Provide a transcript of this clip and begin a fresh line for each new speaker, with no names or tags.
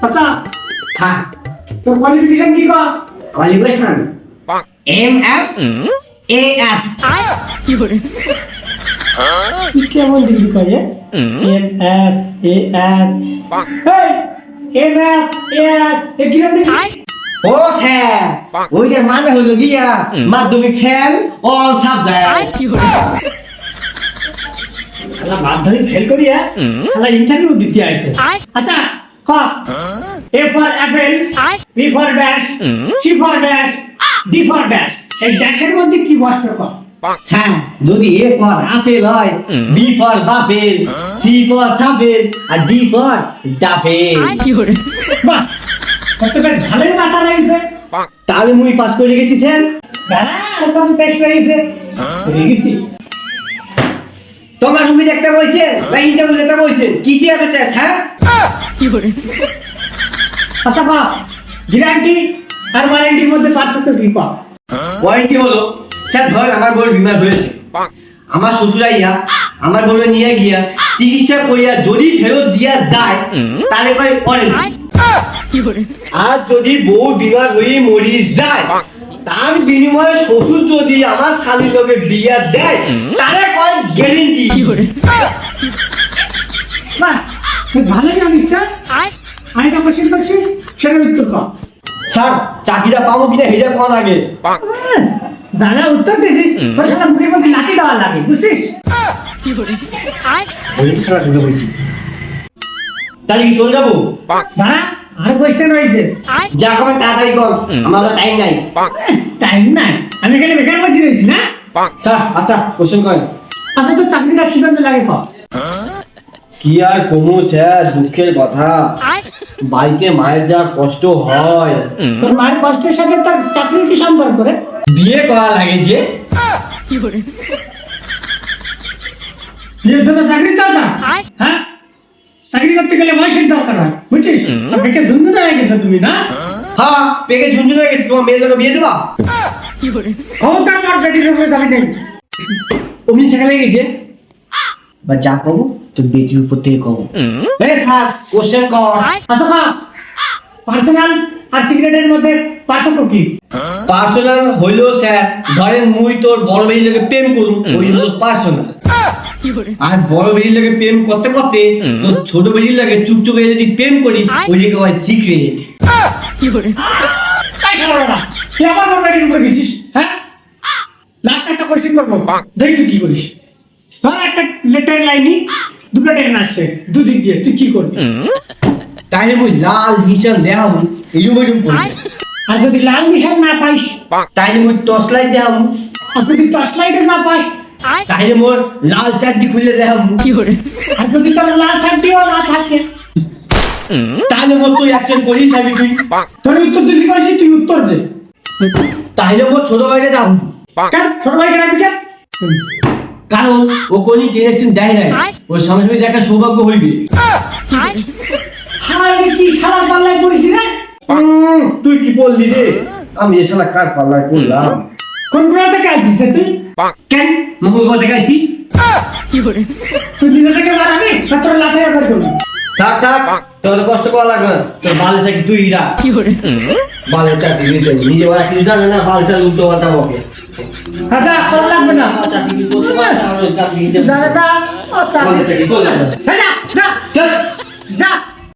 আচ্ছা
হ্যাঁ
তোর কোয়ালিফিকেশন কি কর?
কোয়ালিফিকেশন MF AS
তুই কেমন ডিগ্রি করে? M F A S M F A S এ কিরকম ডিগ্রি?
ও স্যার ওইটার মানে হলো গিয়া মাধ্যমিক ফেল অল সাবজেক্ট।
শালা মাধ্যমিক ফেল করিয়া শালা ইন্টারভিউ দিতে আইছে। আচ্ছা ক A for apple, B for dash, C for dash, D for dash. এই ড্যাশের মধ্যে কি বসবে ক?
স্যার যদি A ফর আপেল হয়, B ফর বাপেল, C ফর সাপেল আর D ফর ডাফেল।
বাহ, কত বেশ ভালোই মাথা লাগিছে।
তাহলে মুই পাস করে গেছি স্যার।
দাঁড়া আর কত বেশ লাগিছে গেছি।
তোমার রুমে দেখতে বলছে না ইন্টারভিউ দেখতে বলছে কিসে এত টেস্ট? হ্যাঁ
আচ্ছা বাপ, গ্যারান্টি আর ওয়ারেন্টির মধ্যে পার্থক্য কি কর?
ওয়ারেন্টি হলো স্যার ধরেন আমার বউয়ের বিমার হয়েছে, আমার শ্বশুরাইয়া আমার বউকে নিয়ে গিয়া চিকিৎসা করিয়া যদি ফেরত দিয়া যায় তাহলে কয় ওয়ারেন্টি। আর যদি বউ বিমার হয়ে মরি যায় তার বিনিময়ে শ্বশুর যদি আমার শালীর লোকে বিয়া দেয় তাহলে কয় গ্যারেন্টি।
বাহ, তুই ভালোই জানিস না? আমি তো কোশ্চেন করছি, সেটার উত্তর কর।
স্যার চাকরিটা পাবো কিনা হেজা কোয়া লাগে।
জানা উত্তর দিছিস, তোর শালা মুখের মধ্যে লাঠি দেওয়া লাগে, বুঝছিস?
তাহলে কি চলে যাবো?
দাঁড়া, আর কোশ্চেন রয়েছে।
যা কবে তাড়াতাড়ি কর, আমার টাইম নাই।
টাইম নাই, আমি এখানে বেকার বসে রয়েছি না?
স্যার আচ্ছা কোশ্চেন করেন।
আচ্ছা তোর চাকরিটা কি জন্য লাগে কর?
কি আর কমু স্যার, দুঃখের কথা বাড়িতে মায়ের যা কষ্ট হয়।
তোর মায়ের কষ্টের সাথে তোর চাকরির কি সম্পর্ক রে?
বিয়ে করা লাগে যে।
বিয়ের জন্য চাকরির দরকার? হ্যাঁ, চাকরি করতে গেলে বয়সের দরকার হয়, বুঝছিস? বেকার ঝুনঝুনা হয়ে গেছো তুমি না?
হ্যাঁ পেকে ঝুনঝুন হয়ে গেছে, তোমার মেয়ের লোকে বিয়ে দেবা?
ক্ষমতা আমার বেটির উপরে দাবি নেই।
অমনি সেখানে গেছে বা যা কবো তোর বেটির উপর থেকে কবো। এই স্যার কোশ্চেন কর।
আচ্ছা মা, পার্সোনাল আর সিক্রেটের মধ্যে পার্থক্য কি?
পার্সোনাল হইলো স্যার ধরেন মুই তোর বড় বেটির লোকে প্রেম করুম, ওই হলো পার্সোনাল। আর বড় বেটির লোকে প্রেম করতে করতে তোর ছোট বেটির লোকে চুপচুপ করে যদি প্রেম করি ওই দিকে হয় সিক্রেট।
তাই শোনো না, তুই আবার আমার বেটির উপরে গেছিস, হ্যাঁ? লাস্ট একটা কোশ্চেন করবো, দেখি তুই কি করিস। ধর একটা লেটার লাইনই দুটো ট্রেন আসছে দুদিক দিয়ে, তুই কি করবি?
তাইলে মুই লাল নিশান দেখাবো এরকম এরকম করবো।
আর যদি লাল নিশান না পাইস?
তাইলে মুই টর্চ লাইট দেখাবো।
আর যদি টর্চ লাইটের না পাইস?
তাইলে মোর লাল চারটি খুলে দেখাবো।
আর যদি তোর লাল ছাড়টিও না থাকে?
তাহলে মোর তুই অ্যাকশন করিস আমি তুই।
তোর উত্তর দিতে পারছিস, তুই উত্তর দে।
তাইলে মোর ছোট ভাইকে দেখাবো।
কেন ছোট ভাইকে রাখবি কেন?
কারণ ও কোনই টেনশন দেয় নাই, ওর সামনে সামনে দেখা সৌভাগ্য হইবে।
হায় রে, কি শালা পাল্লায় পড়েছি রে?
তুই কি বললি রে? আমি এ শালা কার পাল্লায় পড়লাম?
কোন গ্রহ থেকে আসছিস রে তুই?
কেন মঙ্গল গ্রহ থেকে আসছি?
তুই নিজে থেকে মারাবি না তোর লাথায় করে করবি?
থাক থাক তোর কষ্ট করা লাগবে না, তোর বাল চাকরি তুই রাখ। বালের চাকরি নিতে নিজে ওরা কিছু জানে না, বাল চাল উল্টো পাল্টা বকে।
আচ্ছা তোর লাগবে না,
চাকরি করতে পারে না, চাকরি নিতে
জানে না,
বালের চাকরি তোর লাগবে না।
যা যা
চল
যা